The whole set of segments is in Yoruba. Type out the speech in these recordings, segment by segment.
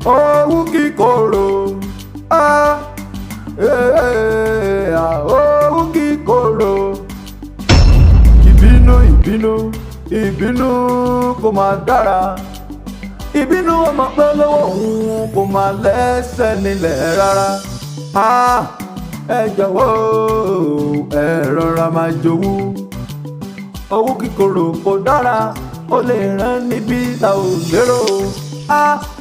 owó Kikoro, owó Kikoro. Ìbínú kò máa dára. Ìbínú ọmọ pẹ́ lọ́wọ́ òun kò máa lẹ́sẹ̀ nílẹ̀ rárá. Ẹ jọ̀wọ́ ẹ rọra máa jowú. Owó Kikoro kò dára, ó lè rán níbi tá ò lérò.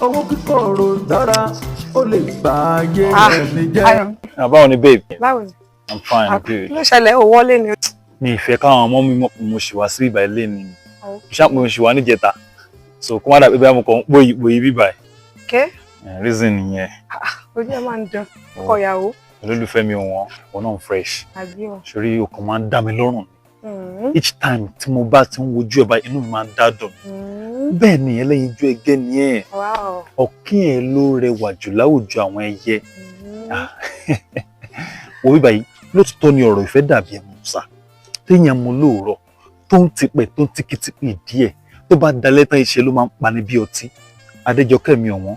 Owó Kikoro dára, ó lè bà ayé ẹni jẹ́. Báwo ni babe? Báwo ni? I'm fine, I'm good. Ló ṣẹlẹ̀ ò wọlé ni. Mi ìfẹ́ káwọn ọmọ mi mọ̀ pé mo ṣì wá sí ìbà ilé ni. Ṣáàpù mo ṣì wá níjẹta. So kó má dàbí bẹ́ẹ̀ mo kàn ń pòyì bíbà ẹ̀. Okay. Reason nìyẹn. Ojú ẹ máa ń dán. Ọkọ ìyàwó. Olólùfẹ́ mi wọn náà fresh. Àbí o. Ṣorí ọkàn máa ń dá mi lọ́rùn. Each time tí mo bá ti ń wojú ẹ̀ báyìí inú mi máa ń dádùn. Bẹ́ẹ̀ ni ẹlẹ́yinjú ẹgẹ́ ni ẹ̀. Ọ̀kín ẹ̀ ló rẹwà jù láwùjọ àwọn ẹyẹ. Wo bíbá yìí lóòótọ́ ni ọ̀rọ̀ ìfẹ́ dàbí ẹmu sá. Téèyàn mu lóòrọ̀ tó ń tipẹ̀ tó ń tikitipi díẹ̀ tó bá dalẹ̀ tán iṣẹ́ ló máa ń pani bí ọtí. Adéjọkẹ́ mi ọ̀wọ́n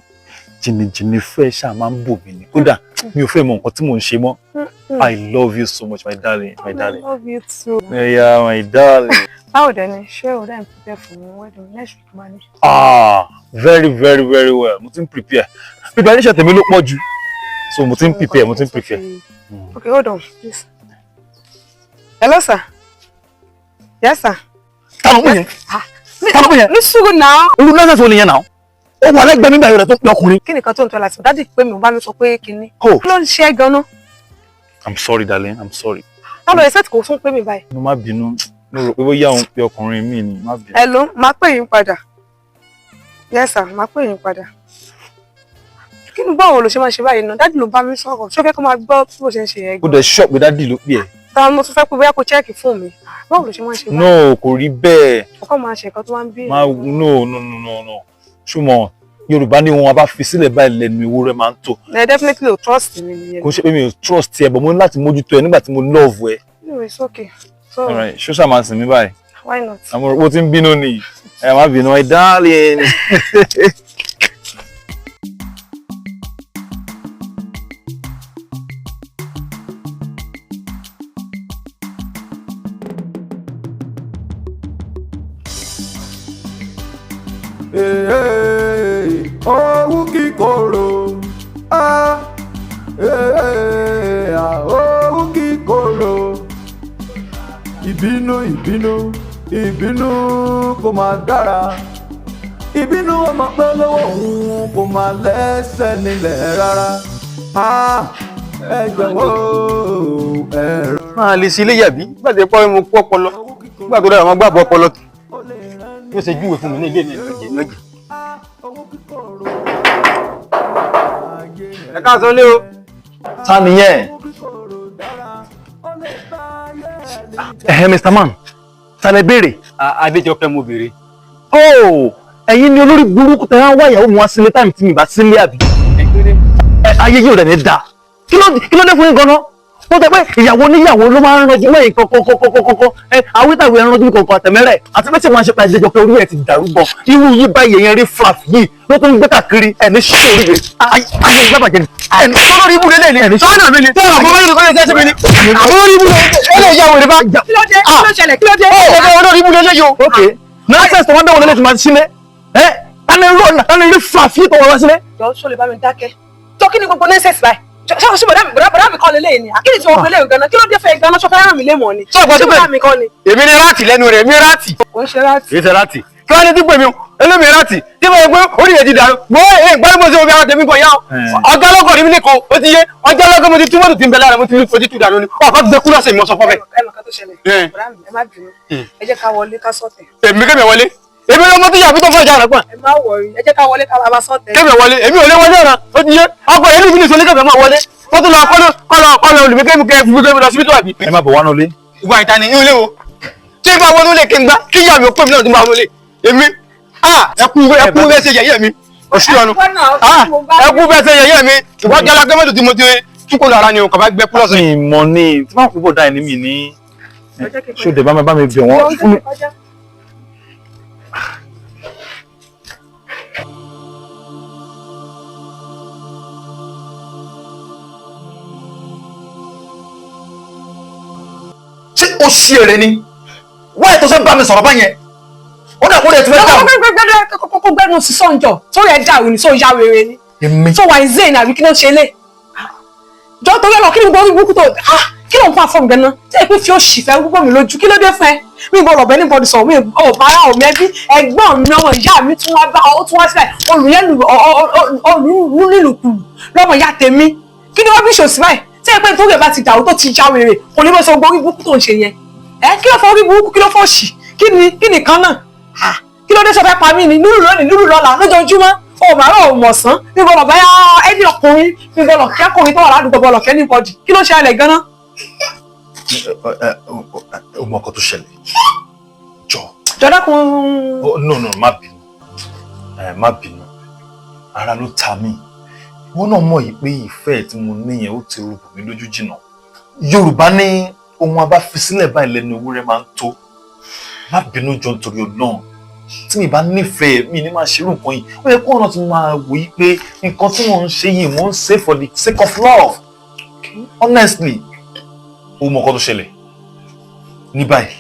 jìnnìjìnnì fẹ́ ṣáà máa ń bò mí ni. Kódà mi ò fẹ́ mọ nǹkan tí mò ń ṣe mọ́. I love you so much, my darling, my darling. I love you too. Yeah, my darling. Báwo dẹ̀ ni ṣé o dẹ̀ ń prepare for my wedding next week máa ní? Very, very, very well. Mo ti ń prepare. Preparation tèmi ló pọ̀ jù. So mo ti ń prepare, mo ti ń prepare. Okay, hold on, please. Hello, sir. Yes, sir. Talo mo yẹn. Talo mo yẹn. Ní sùúrù náà. Olú náà sọ nìyẹn náà. Ó wà lẹ́gbẹ̀ẹ́ mi báyìí rẹ̀ tó ń pe ọkùnrin. Kí nìkan tó ń tọ́ láti dádì pé mi ò bá mi sọ pé kinní. Oh. Kí ló ń ṣe é gan-an? I'm sorry, darling. I'm sorry. Báwo ẹ sẹ́ẹ̀tì kò tún pé mi báyìí? Mo má bínú. Mo rò pé bóyá òun pe ọkùnrin mi ni. Má bínú. Hello, máa pè yín padà. Yes, sir, máa pè yín padà. Kí ni báwo ló ṣe máa ṣe báyìí náà? Dádì ló bá mi sọ̀rọ̀. Ṣé o fẹ́ kó máa gbọ́ bí mo ṣe ń ṣe yẹn? Ó dẹ̀ ṣọ́ọ̀bù dádì ló pè ẹ́. Táwọn mo tún fẹ́ pé bóyá kó chẹ́ẹ̀kì fún mi. Báwo ló ṣe máa ń ṣe báyìí? No, kò rí bẹ́ẹ̀. Ọkọ máa ṣe nǹkan tó máa ń bí. No. Ṣùgbọ́n Yorùbá ní wọn bá fi sílẹ̀ báyìí lẹ́nu ewúrẹ́ máa ń tò. Definitely o trust mi nìyẹn. Kò ṣe pé mi ò trust ẹ, but mo ní láti mójútó ẹ nígbà tí mo love ẹ. No, it's okay. So, all right, ṣó ṣáà máa sìn mí báyìí. Why not? Àmọ́ o ti ń bínú ni. Ẹ má bínú, my darling. Owó Kikoro, owó Kikoro. Ìbínú kò máa dára. Ìbínú ọmọ pẹ́ lọ́wọ́ òun kò máa lẹ́sẹ̀ nílẹ̀ rárá. Ẹ jọ̀wọ́ ẹ rọra. Máa lè ṣe ilé yàbí gbàdé pọ́ mo kú ọpọlọ nígbà tó dára wọn gbàgbọ́ ọpọlọ kì yóò ṣe júwe fún mi ní ilé mi lọ́jẹ̀. Ẹ káàsán lé o. Ta nìyẹn? Mr. Man, ta lẹ béèrè? Adéjọkẹ́ mo béèrè. Oh, ẹ̀yin ni olórí burúkú tẹ́ wá ìyàwó mi wá sílé táìmù tí mi bá sílé àbí? Ayé yóò rẹ̀ ní dáa. Kí ló dé fún yín gan-an? Ó tẹ́ pé ìyàwó níyàwó ló máa ń ranjú mẹ́yìn kọ̀kọ̀kọ̀kọ̀kọ̀. Awítàwé ẹran ranjú kọ̀ọ̀kan àtẹ̀mẹ́rẹ̀. Àti pé tí wọ́n ṣe pa Adéjọkẹ́ orí ẹ̀ ti dàrú gan. Irú yìí báyìí èèyàn rí flap yìí ló tún gbé káàkiri ẹni ṣé oríire. Ayé ìgbà bàjẹ́ ni. Ẹni sọ́nà rí ibùdó lẹ́ni. Ẹni sọ́nà mi ni. Tẹ́lẹ̀ àbúrò yìí kọ́lé sẹ́sẹ́ mi ni. Àbúrò rí ibùdó ẹlẹ́ ìyàwó rẹ̀ bá. Kí ló dé? Kí ló ṣẹlẹ̀? Kí ló dé? Ọ̀rọ̀ rí ibùdó lẹ́yìn o. Ok. Nonsense tó wọ́n bẹ̀rù lẹ́lẹ́ tó máa sílé. Tani rí flap yìí tó wọ́n wá sílé. Jọ ṣó lè bá mi dákẹ́. Jọ kí ni gbogbo nonsense báyìí? Ṣé bọ̀dá mi kọ́ lélẹ́yìn ni? Àkíyèsí tí wọ́n gbé léyìn gan-an. Kí ló dé fẹ́ gan-an? Ṣọ́ fẹ́ ràn mí lémọ̀ ni? Ṣé bọ̀dá mi kọ́ ni? Èmi ni ráàtì lẹ́nu rẹ̀, èmi ráàtì. Kò ń ṣe ráàtì. Èyí ṣe ráàtì. Kí wọ́n ní tí pè mí o? Elémi ráàtì. Tí mo yẹ pé orí yẹn ti dàrú. Mo gbọ́dọ̀ mo ṣe omi ara tèmi gan yá o. Ọjọ́ lọ́gọ̀ rí mi nìkan, ó ti yé. Ọjọ́ lọ́gọ̀ mo ti túbọ̀ tó ti ń bẹ lára mo ti rí fojú tu dànù ni. Ọkọ̀ gbé kúrò sí ìmọ̀ sọ fọ́ bẹ́ẹ̀. Ẹ mọ̀ ká tó ṣẹlẹ̀. Bọ̀dá mi, ẹ má bínú. Ẹ jẹ́ ká wọlé ká sọ̀tẹ̀. Èmi kémi wọlé. Èmi ló mọ tó yàgbé tó fọ́ ìjà rẹ̀ pọ̀. Ẹ má wọrí. Ẹ jẹ́ ká wọlé ká bá sọ̀tẹ̀. Kémi wọlé. Èmi ò lé wọlé ọ̀ràn. Ó ti yé. Ọkọ̀ yẹn ní ìbílẹ̀ ìṣòlé kẹfẹ́ máa wọlé. Wọ́n tún lọ kọ́lọ̀ olùgbékémi kẹ́ fún gbégbé lọ síbítù àbí. Ẹ má bọ̀ wá nulẹ̀. Ìwà ìta ni ilé o. Tí bá wọnú lè kí n gbá kí ìyá mi ò pè mí náà tó máa wọlé. Èmi ẹkú bẹ́ẹ̀ ṣe yẹ̀yẹ́ mi. Oṣù ọ̀nù. Ẹkú bẹ́ẹ̀ ṣe yẹ̀yẹ́ mi. Ìwọ́n jẹ́ alágbẹ́mọ̀tò tí mo ti túkọ̀ lára ni o kàbá gbẹ́ kúlọ̀sì. Mi mọ̀ ní tí wọ́n kú bọ̀ dá ẹni mi ní. Ṣé bá mi bẹ̀ wọ́n fún mi. ó ṣí èrè ni wáyé tó ṣe ń bá mi sọ̀rọ̀ báyẹn ó dà kó lè ti fẹ́ dà. kókó gbẹ́nu sí sọ́njọ́ tó yẹ dàrú ni tó ya wèrè ni. èmi tó wà ní zayn àbí kí ló ṣe lé. jọ torí ọ̀nà kí ni gbogbo ibùkún tó kí ló ń pa fọ́ọ̀mù gan-an tí èpè fi ó ṣì fẹ́ gbogbo mi lójú kí ló dé fún ẹ mi gbọ́ ọ̀bẹ ní bọ́dì sọ̀rọ̀ mi ọ̀bá ara ọ̀mí ẹbí ẹ̀gbọ́n mi ọmọ ìyá mi tún wá bá ó tún wá sílẹ̀ olùyẹ́nu nílùkulù lọ́mọ ìyá tèmi kí ni wọ́n bí ṣòsì báyìí tí èpè tó rẹ̀ bá ti dàrú tó ti já wèrè kò ní bọ́ sọ gbogbo ibùkún tó ń ṣe yẹn kí ló fọ orí burúkú kí ló fọ́ ṣì kí ni kan náà kí ló dé sọ fẹ́ pa mí ni lúlù lónìí lúlù lọ́la lójoojúmọ́ òmàrà òmọ̀sán níbo bàbá yá ẹni ọkùnrin níbo lọ̀kẹ́ ọkùnrin tó wà ládùúgbò lọ̀kẹ́ ní bọ́dì kí ló ṣẹlẹ̀ gan-an. ó mọ ọkọ tó ṣẹlẹ̀ jọ. jọdá kun. no má bínú ara ló ta mí wọn náà mọ̀ yìí pé ìfẹ́ tí mo ní yẹn ó ti rúbù mí lójú jìnnà Yorùbá ní ohun abáfisílẹ̀ báyìí lẹ́nu ewúrẹ́ máa ń tó má bínú jọ nítorí Ọlọ́run tí mi bá nífẹ̀ẹ́ mi ní máa ṣerú nǹkan yìí ó yẹ kó ọ̀nà tí mo máa wò yí pé nǹkan tí wọ́n ń ṣe yìí mò ń ṣe for the sake of love honestly ó mọ ọkọ tó ṣẹlẹ̀ ní báyìí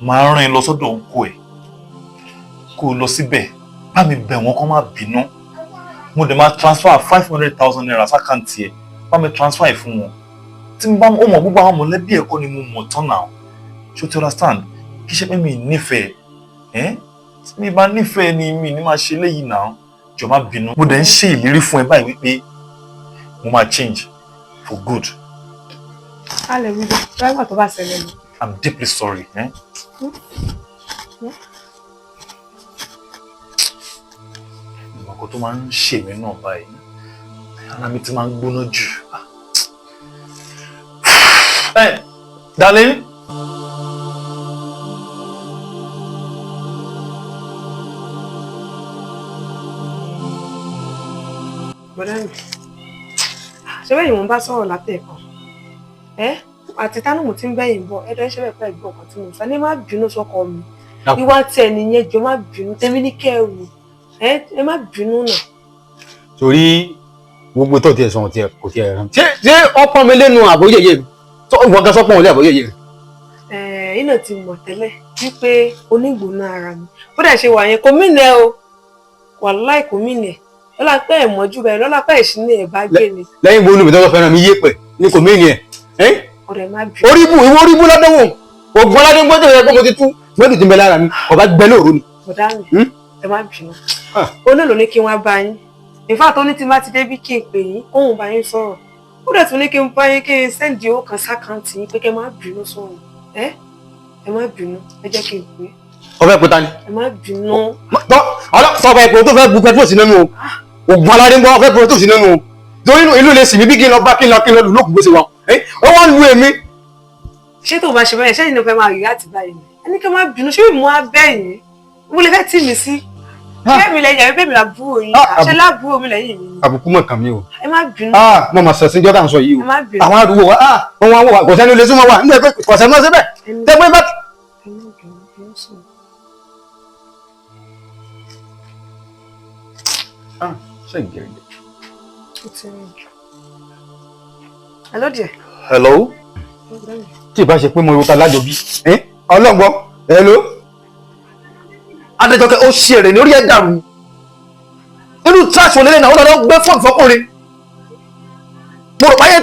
máa rán ẹ lọ sọ́dọ̀ òǹkó ẹ̀ kó o lọ síbẹ̀ bá mi bẹ̀ wọ́n kó má bínú mo dẹ̀ máa transfer 500,000 naira sákàǹtì ẹ̀ bá mi transfer ẹ̀ fún wọn tí mo bá ó mọ̀ gbogbo àwọn mọ̀lẹ́bí ẹ̀kọ́ ni mo mọ̀ tán náà ṣó ti understand kí ṣe pé mi nífẹ̀ẹ́ tí mi bá nífẹ̀ẹ́ ni mi ní máa ṣe léyìí náà jọ̀ọ́ má bínú mo dẹ̀ ń ṣe ìlérí fún ẹ báyìí wípé mo máa change for good. a lè wí bẹ́ẹ̀ dáìgbà tó bá ṣẹlẹ̀ ni. I'm deeply sorry. Ìmọ̀kọ tó máa ń ṣe mí náà báyìí ara mi ti máa ń gbóná jù. Hey, darling. Bọ̀dá mi ṣé bẹ́ẹ̀ ni wọ́n bá sọ̀rọ̀ látẹ̀kọ̀ àti tánú mo ti ń bẹ́yìn bọ̀ ẹ̀dọ́ ṣẹ́ bẹ́ẹ̀ pẹ́ gbọ́ ọ̀kan tí mo sá ní má bínú sọ́kọ mi ìwà tí ẹni yẹn jọ má bínú tẹ́mi ní kẹ́rù ẹ má bínú náà. torí gbogbo tó tiẹ̀ sọ̀rọ̀ tiẹ̀ kò tiẹ̀ rán ṣé ọpọ́n mi lẹ́nu àbóyẹyẹ mi tó ìwọ̀n gan sọ́pọ̀ wọlé àbóyẹyẹ rẹ̀. iná ti mọ̀ tẹ́lẹ̀ wípé onígbóná ara mi bó dẹ̀ ṣe wà yẹn kò mí nẹ o wàláì kò mí nẹ lọ́la pẹ́ ẹ̀ mọ́jú bẹ́ẹ̀ lọ́la pẹ́ ẹ̀ sí ní ẹ̀ bá gbé ni. lẹ́yìn bó olùbẹ̀tọ́ tó fẹ́ràn mi yé pẹ̀ ní kò mí ni ẹ̀ ọ̀rẹ́ má bínú. oríbu ìwọ oríbu lọ́dọ̀wọ̀ ògùn aládé ń gbọ́dọ̀ yẹ kó mo ti tú gbọ́dọ̀ ti ń bẹ lára mi ọba gbẹ lóòrò ni. bọ̀dá mi ẹ má bínú onílò ní kí wọ́n bá yín ìfá tó ní tí bá ti débi kí n pè yín kóhùn bá yín sọ̀rọ̀ ó dẹ̀ tún ní kí n bá yín kí n sẹ́ǹdì owó kan sákàǹtì yín pé kẹ́ má bínú sọ̀rọ̀ ẹ má bínú ẹ jẹ́ kí n pè é. ọbẹ̀ pẹ̀ta ni. ẹ má bínú. sọ̀rọ̀ ẹ̀pọ̀ tó fẹ́ bu pẹ̀tró sí nínú o ògùn aládé ń gbọ́ fẹ́ pẹ̀tró sí nínú o torí ìlú lè sì mí bí kí n lọ bá kí n lọ lù lókùn bó ṣe wà ó wọ́n lu èmi. ṣé tó bá ṣe báyìí ṣé ìnáwó fẹ́ máa rí láti báyìí ni ẹni kí n má bínú ṣé ìmú abẹ́yìn mo lè fẹ́ tì mí sí ṣé mi lẹ́yìn àbí bẹ́ẹ̀ mi làbúrò yín ṣé lábúrò mi lẹ́yìn mi ni. àbùkù mọ̀ kàn mí o. ẹ má bínú. mo mà sẹ̀sìn jọ́dá ń sọ yìí o ẹ má bínú. àwọn àdúgbò wa wọn wà kò sẹ́ni lè súnmọ́ wa nígbà pé kò sẹ́ni lọ síbẹ̀ tẹ́gbẹ́ bá. ṣé ìgẹ̀rẹ̀. Hello dear. Hello. tí ì bá ṣe pé mo ro ta lájọ bí ọlọ́gbọ́n hello. Adéjọkẹ́ ó ṣe èrè ní orí ẹ̀ dàrú nínú trash wọlé náà ó lọ́dọ̀ gbé fọ́ọ̀mù fọkùnrin mo rò pé ayé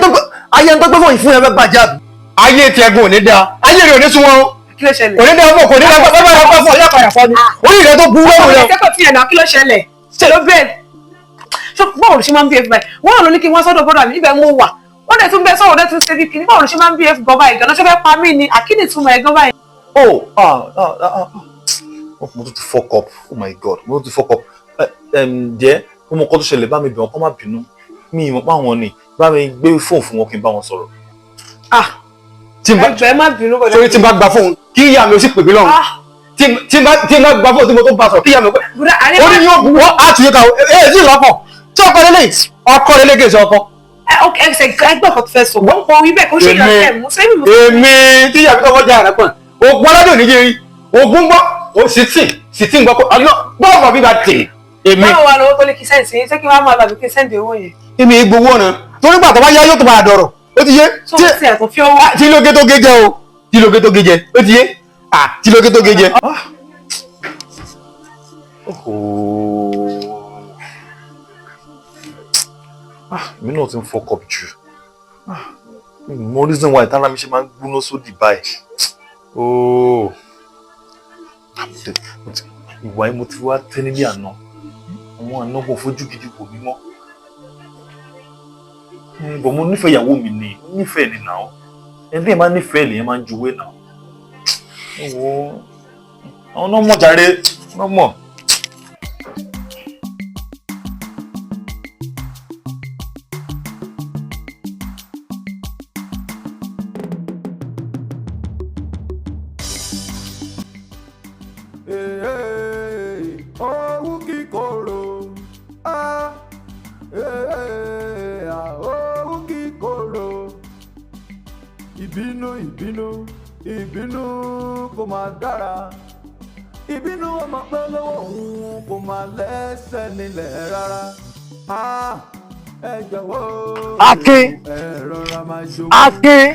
tó gbé fọ́ọ̀mù fún ẹ fẹ́ bàjẹ́ àbí. ayé tí ẹgbẹ́ ò ní dáa ayé rẹ̀ ò ní sunwọ̀n o kí ló ṣẹlẹ̀. kò ní dáa fún kò ní dáa fún bẹ́ẹ̀ bá fún ọ̀yá padà fọ́ ni orí rẹ̀ tó burú lọ́wọ́ rẹ̀. kẹ́kọ̀ọ́ fi ẹ̀nà kí ló ṣẹlẹ̀ ṣe ló bẹ́ẹ̀ ṣé báwo ló ṣe máa ń bí ẹ fún báyìí wọ́n lò ní kí wọ́n sọ́dọ̀ bọ́dọ̀ àmì ibẹ̀ mo wà wọ́n dẹ̀ tún bẹ sọ̀rọ̀ dẹ̀ tún ṣe bí kìíní báwo ló ṣe máa ń bí ẹ fún bọ́bá ìgànnà ṣe fẹ́ pa mí ni àkíní túmọ̀ ẹ̀ gan báyìí. Mo tún ti fuck up. Oh my God, mo tún ti fuck up. Jẹ́ mo mọ nǹkan tó ṣẹlẹ̀ bá mi bẹ̀ wọ́n kó má bínú. Mi ìmọ̀ pa wọn ni bá mi gbé fóònù fún wọn kí n bá wọn sọ̀rọ̀. Ẹgbẹ́ má bínú bọ̀dọ̀. torí tí n bá gba fóònù kí ìyá mi ó sì pè mí lọ́rùn. tí n bá gba fóònù tí mo tó bá sọ kí ìyá mi ó pè. orí ni yóò bu wọ́n á tún yẹ ká ẹ sì lọ́kọ̀ tí ọkọ lélẹ̀ ọkọ lélẹ̀ kì í ṣe ọkọ. ẹgbẹ́ kan tó fẹ́ sọ wọ́n kọ ibẹ̀ kó ṣe ìrọ̀lẹ́ mú sẹ́yìn mú. èmi tí ìyá mi tọ́kọ jẹ́ àrẹ pọ̀ ògùn aládùn ní yẹri ògùn gbọ́ ó sì gbọ́ pé gbọ́dọ̀ bí ba tè èmi. báwo wà lọ́wọ́ tó lè kí sẹ́ǹsì yín ṣé kí wọ́n máa bàbí kí sẹ́ǹdì owó yẹn. èmi gbowó ọ̀nà torí gbà tó bá yá yóò tó máa dọ̀rọ̀ ó ti yé tí lóge tó gé jẹ́ o Tí lóge tó gé jẹ, ó ti yé? Tí lóge tó gé jẹ. Èmi náà ti ń fuck up jù. Mo reason why tára mi ṣe máa ń gbóná sódì báyìí. Ìwà yìí mo ti wá tẹ́ nílé àná. Àwọn àná kò fojú gidi wò mí mọ́. Bọ̀ mo nífẹ̀ẹ́ ìyàwó mi ni, nífẹ̀ẹ́ ni náà. Ẹni tí ẹ máa nífẹ̀ẹ́ lèyẹn máa ń juwé náà. Àwọn náà mọ̀ jàre, náà mọ̀. Owó Kikoro, owó Kikoro. Ìbínú kò máa dára. Ìbínú ọmọ pẹ́ lọ́wọ́ òun kò máa lẹ́sẹ̀ nílẹ̀ rárá. Ẹ jọ̀wọ́. Akin! Akin!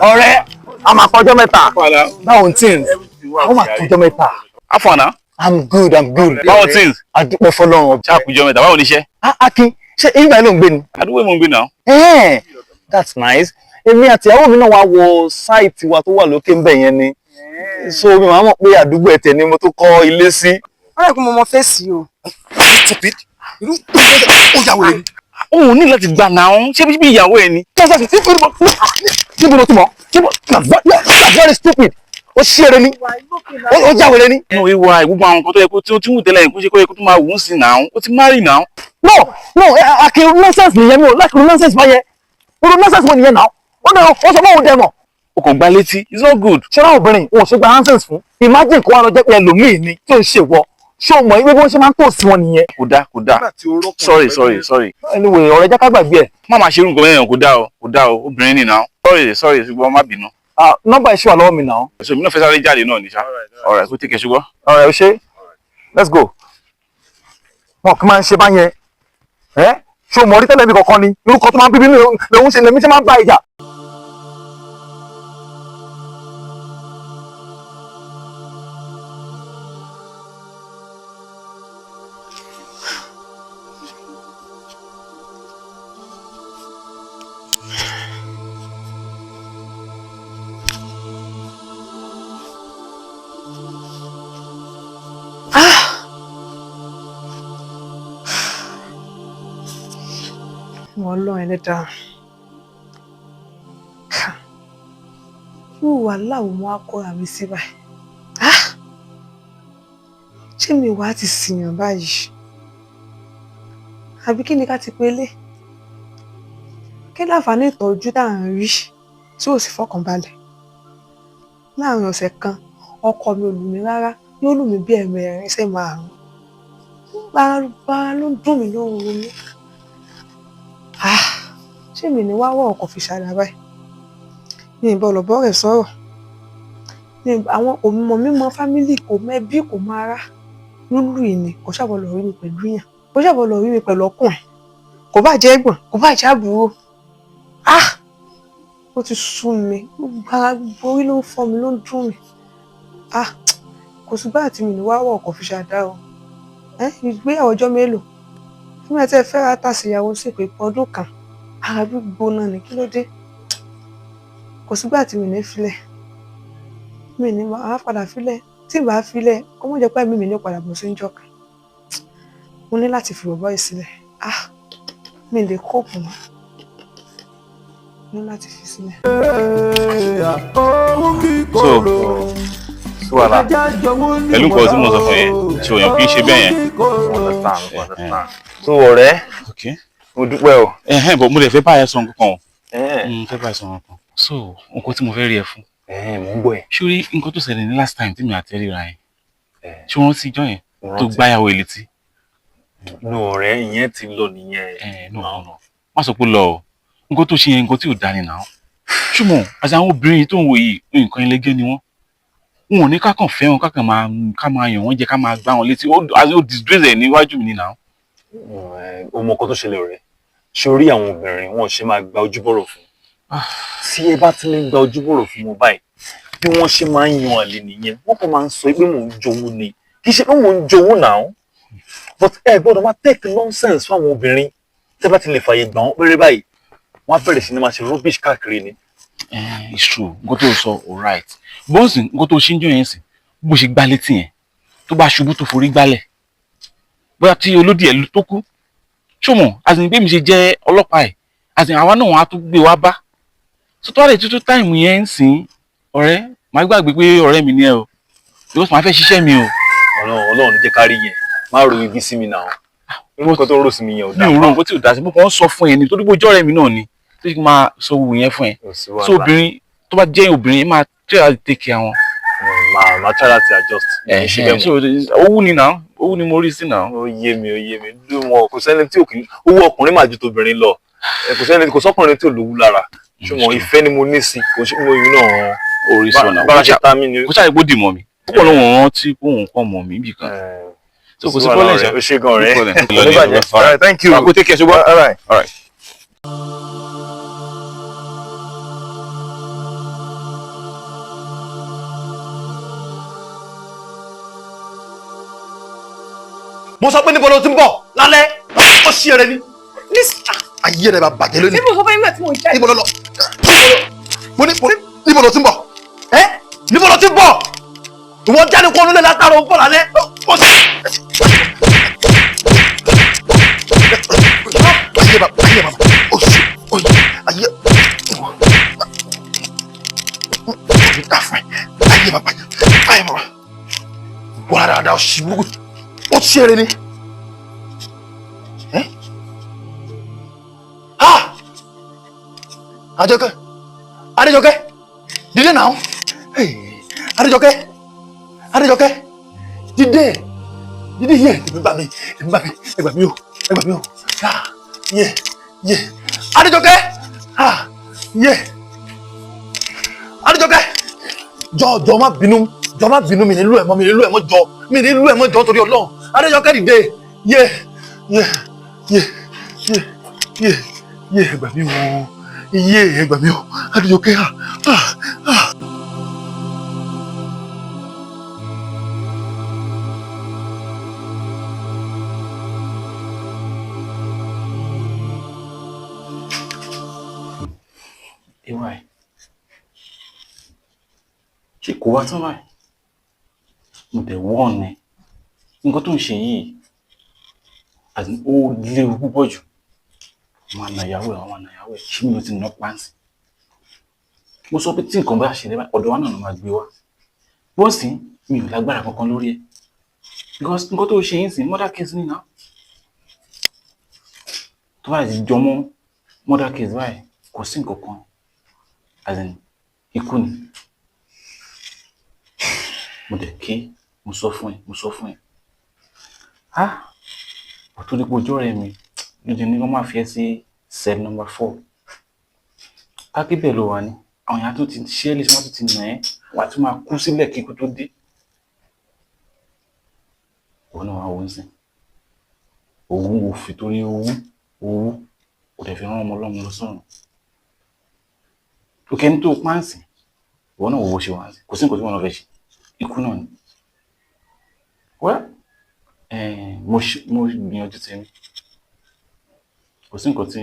Ọ̀rẹ́, a máa kọjọ́ mẹ́ta. Báwo ni things? Ó máa kọjọ́ mẹ́ta. Afọ̀nà. I'm good. Báwo things? A dúpẹ́ fọlọ́run. Ṣé àkùjọ mẹ́ta? Báwo ni iṣẹ́? Akin, ṣé ìgbà ló ń gbé ni? Àdúgbò mo ń gbé náà. That's nice. Èmi àti ìyàwó mi náà wá wo sáìtì wa tó wà lókè ńbẹ̀ yẹn ni. So mi máa mọ̀ pé àdúgbò ẹ̀tẹ̀ ni mo tó kọ́ ilé sí. Wọ́n rẹ̀ kó mo mọ fèsì o. Stupid. Irú ó yàwó rẹ̀ ni. Òun ní láti gbà náà. Ṣé bí ìyàwó ẹ ni? Níbo ló tún mọ̀? Very stupid. Ó ṣí eré ni. Ó jáwé rẹ ni. Inú ìwà gbogbo àwọn nǹkan tó yẹ kó tí ó wù tẹ́lẹ̀ kó ṣe kó yẹ kó tún máa wù ú sí náà. Ó ti marry náà. No, Akin nonsense nìyẹn mi ò láti nonsense báyẹn. Irú nonsense wo nìyẹn náà? Wọ́n sọ fún òun dẹ̀mọ̀. O kò gbá létí. It's not good. Ṣé láwọn obìnrin wọn ò ṣe gba nonsense fún? Imagine kó wá lọ jẹ́ pé ẹlòmíì ni tí ò ń ṣe wọ. Ṣé o mọ̀ wípé bí wọ́n ṣe máa ń tò sí wọn nìyẹn? Kò dáa. Sorry. Anyway, ọ̀rẹ́ jẹ́ ká gbàgbé ẹ̀. Má máa ṣe irú nǹkan mẹ́rin kò dáa o. Obìnrin ni náà. Sorry ṣùgbọ́n má bínú. Nọ́mbà iṣẹ́ wà lọ́wọ́ mi náà. So mi náà fẹ́ sáré jáde náà ní ṣá. Alright, kó take care ṣùgbọ́n. Ọ̀rẹ́ o ṣe. Let's go. Wọn kì í máa ń ṣe báyẹn. Ṣé o mọ̀ orí tẹ́lẹ̀ mi kankan ni? Irúkọ tó máa ń bíbí lòun ṣe lèmi ṣe máa ń bá ìjà. Wọ́n lọ ẹlẹ́dàá. Irú wàhálà wo mo wá kóra mi sí báyìí? Ṣé mi wá ti sìyàn báyìí? Àbí kí ni ká ti pélé? Kí láǹfààní ìtọ́jú tá à ń rí tí ò sì fọkànbalẹ̀? Láàárín ọ̀sẹ̀ kan, ọkọ mi ò lù mí rárá, yóò lù mí bí ẹ̀mẹrin sí márùn-ún. Bára ló ń dùn mí ló ń ro mí. Ṣé mi ní wá wọ̀ ọkọ̀ fi ṣàdá báyìí? Ní ìbọn ọ̀lọ́bọ̀ rẹ̀ sọ̀rọ̀. Ní àwọn òmìmọ̀ mímọ fámílì kò mẹ́bí kò máa rá. Lúlù ìní kò ṣàbọ̀ lọ rí mi pẹ̀lú yàn. Kò ṣàbọ̀ lọ rí mi pẹ̀lú ọkùnrin. Kò bá jẹ́ ẹ̀gbọ́n, kò bá jẹ́ àbúrò. Ó ti sú mi. Gbogbo orí ló ń fọ́ mi, ló ń dùn mí. Kò sí bá àti mi ní wá wọ̀ ọkọ̀ fi ṣàdá o. Ìgbéyàwó ọjọ́ mélòó? Fún mi àti ẹ fẹ́ ra tàṣìyàwó sí pé ọdún kan. Ara bí gbóná ni kí ló dé? Kò sígbà tí mi ní filẹ̀. Mi ní máa padà filẹ̀. Tí n bá filẹ̀, kó mọ̀ jẹ́ pé mi ní padà bọ̀ sí ń jọkàn. Mo ní láti fi bọ̀bọ́ yìí sílẹ̀. Mi lè kóòpù mọ́. Mo ní láti fi sílẹ̀. So wàhálà pẹ̀lú nǹkan tí mo sọ fún yẹn ṣe òyìn kì í ṣe bẹ́ẹ̀ yẹn. So ọ̀rẹ́. Okay. Mo dúpẹ́ o. Bọ̀ mo lè fẹ́ bá ẹ sọ nǹkan kan o. Fẹ́ bá ẹ sọ nǹkan kan. So nǹkan tí mo fẹ́ rí ẹ fún. Mo ń gbọ́ ẹ. Ṣé o rí nǹkan tó ṣẹlẹ̀ ní last time tí mi àti ẹ ríra yẹn? Ṣé o rántí ìjọ yẹn tó gbáyàwó ẹ létí? No ọ̀rẹ́, ìyẹn ti lọ nìyẹn. No. Má sọ pé lọ o. Nǹkan tó ṣe yẹn nǹkan tí ò dáa ni náà. Ṣùgbọ́n àti àwọn obìnrin tó ń wo yìí nǹkan ẹlẹgẹ́ ni wọ́n. Wọn ò ní ká kàn fẹ́ wọn ká máa yàn wọ́n jẹ ká máa gbá wọn létí. Ó disgrace ẹ̀ níwájú mi ni náà. O mọ nǹkan tó ṣẹlẹ̀ ọ̀rẹ́. Ṣé orí àwọn obìnrin wọn ṣe máa gba ojúbọ̀rọ̀ fún? tí ẹ bá ti lè gba ojúbọ̀rọ̀ fún wọn báyìí bí wọ́n ṣe máa ń yan àlè nìyẹn wọ́n kàn máa ń sọ pé mò ń jowú ni kì í ṣe pé mò ń jowú náà but ẹ gbọ́dọ̀ máa take nonsense fún àwọn obìnrin tí ẹ bá ti lè fààyè gbà wọ́n péré báyìí wọ́n á bẹ̀rẹ̀ sí ni máa ṣe rubbish káàkiri ni. It's true nǹkan tó sọ alright bọ́ọ̀sì nǹkan tó ṣe ń jọ yẹn sìn bó ṣe gbá létí yẹn tó bá ṣubú tó forí gbálẹ̀ bóyá tí olódì ẹ̀ tó kú ṣùgbọ́n àti bí mi ṣe jẹ́ ọlọ́pàá ẹ̀ àti àwa náà á tún gbé wá bá so tó wà lè tútù táìmù yẹn ń sìn ọ̀rẹ́ màá gbàgbé pé ọ̀rẹ́ mi ni ẹ o because màá fẹ́ ṣiṣẹ́ mi o. Ọlọ́run jẹ́ ká rí yẹn má ro ibi sí mi náà irú nǹkan tó ń rò sí mi yẹn ò dáa. mi ò rò nǹkan tí ò dáa sí mo kàn ń sọ fún ẹ ni torí pé ojú ọ̀rẹ́ mi náà ni tó ṣe máa sọ wù yẹn fún ẹ so obìnrin tó bá jẹ́ obìnrin máa try to take care wọn. màá try láti adjust. so owó ni náà owó ni mo rí sí náà. ó yé mi ló wọn kò sẹ́ni tí owó ọkùnrin máa ju tobìnrin lọ kò sọ́kùnrin tí ò lówó lára ṣùgbọ́n ìfẹ́ ni mo ní sí kò sí mo yìí náà orí sọ̀nà bára ṣe ta mí ni. kò ṣàyẹ̀ bó dì mọ́ mi púpọ̀ lọ́wọ́ wọn tí òun kọ́ mọ́ mi bì kan. so kò sí problem ṣá. o ṣe gan rẹ all right thank you. àkó take care ṣùgbọ́n all right. mo sọ pé níbo ló ti ń bọ̀ lálẹ́ ó ṣí ẹrẹ ni. ayé rẹ bá bàjẹ́ lónìí. níbo sọ fún ẹgbẹ́ tí mo jẹ́. níbo ló lọ mo ní níbo ló ti ń bọ̀ níbo ló ti ń bọ̀ ìwọ jáde kó lólè látàrọ ń bọ̀ lálẹ́ ó sì. ayé bàbá ó sì ayé ayé bàbá wọ́n dáadáa ó sì wúwo ó ti ṣeré ni Àjọkẹ́ Adéjọkẹ́ dìde náà Adéjọkẹ́ dìde yẹ ẹgbà mi o yẹ Adéjọkẹ́ yẹ Adéjọkẹ́ jọ má bínú mi nílùú ẹ̀ mọ́ jọ torí Ọlọ́run Adéjọkẹ́ dìde yé ẹgbà mi o ẹgbà mi o Adéjọkẹ́ ìwà ẹ̀ ṣe kò wá tán báyìí mo dẹ̀ wọ́n ni nǹkan tó ń ṣe yìí àti ó léwu púpọ̀ jù àwọn ànàyàwó ẹ̀ ṣé mi ò ti ná páǹsì mo sọ pé tí nǹkan bá ṣe lẹ́bàá ọ̀dọ̀ wa náà ló máa gbé wá bọ́ọ̀sì mi ò lágbára kankan lórí ẹ̀ because nǹkan tó ṣe yín sí murder case nínú tó bá ti jọmọ́ murder case báyìí kò sí nǹkan kan as in ikú ni mo dẹ̀ ké mo sọ fún ẹ ọ̀tún dípò ojú ọ̀rẹ́ mi lóde ní wọ́n máa fi ẹ́ sí cell number 4 kákébẹ̀ ló wà ní àwọn èèyàn tó ti ṣe é lè ṣe wọ́n tó ti nà ẹ́ wà tó máa kú sílẹ̀ kíkú tó dé òun náà wà wọ́n sìn owó òfin torí owó kò dẹ̀ fi rán ọmọ ọlọ́mọ lọ sọ́run òkè ní tó páǹsì òun náà wò ó ṣe wà kò sí nǹkan tí wọ́n lọ fẹ́ ṣe ikú náà ni mo gbìyànjú tèmi kò sí nǹkan tí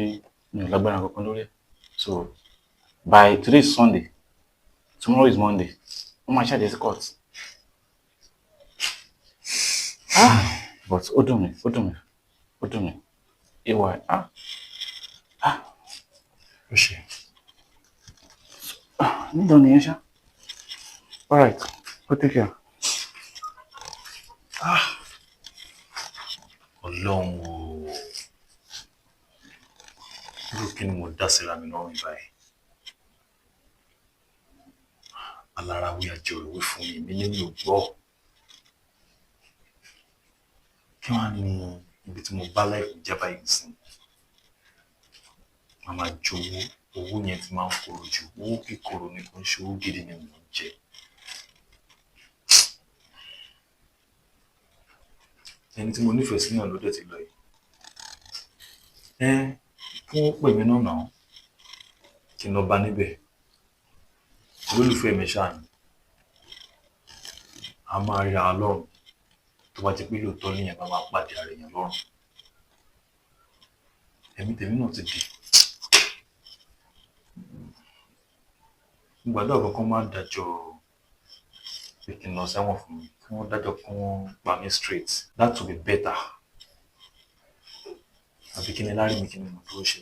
mi ò lágbára kankan lórí ẹ̀ so by today is Sunday tomorrow is Monday wọ́n máa ṣàdé sí court but ó dùn mí ìwà ó ṣe nígbà nìyẹn ṣá all right go take care. Ọlọ́run o irú kí ni mo dá síra mi lọ́rùn báyìí alára wí àjẹ òwe fún mi nínú ògbọ́ kí wọ́n á ní ibi tí mo bá láìpẹ́ jẹ́ báyìí sí máa máa jó owó yẹn ti máa ń korò jù owó kíkorò ni kò ń ṣe owó gidi ni mo ń jẹ. ẹni tí mo nífẹ̀ẹ́ sí náà ló dẹ̀ ti lọ yìí. Fún pè mí náà náà. kí n lọ bá níbẹ̀ olólùfẹ́ mi ṣáà ni a máa rí ara lọ́rùn tó bá ti pé lóòótọ́ níyẹn bá máa pàdé ara èèyàn lọ́rùn ẹ̀mí tèmi náà ti dì gbàdúrà kankan máa dájọ́ pé kí n lọ sẹ́wọ̀n fún mi kí wọ́n dájọ́ kí wọ́n pa mí straight that would be better àbí kí ni lárí mi kí ni mo dúró ṣe.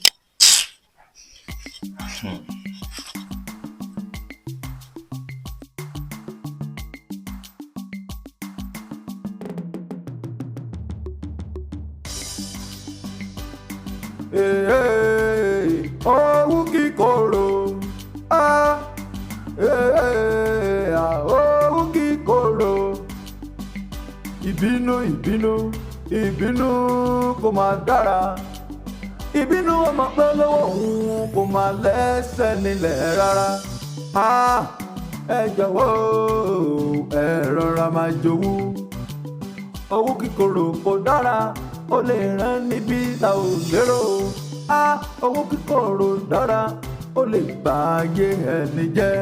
Owú kíkorò owú kíkorò ìbínú kò máa dára ìbínú ọmọ pẹ́ lọ́wọ́ òun kò máa lẹ́sẹ̀ nílẹ̀ rárá ẹ jọ̀wọ́ ẹ rọra máa jowú owú kíkorò kò dára ó lè rán níbi tá ò lérò owú kíkorò dára ó lè bà ayé ẹni jẹ́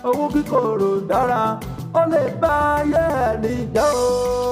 owú kíkorò dára ó lè bà ayé ẹni jẹ́ o.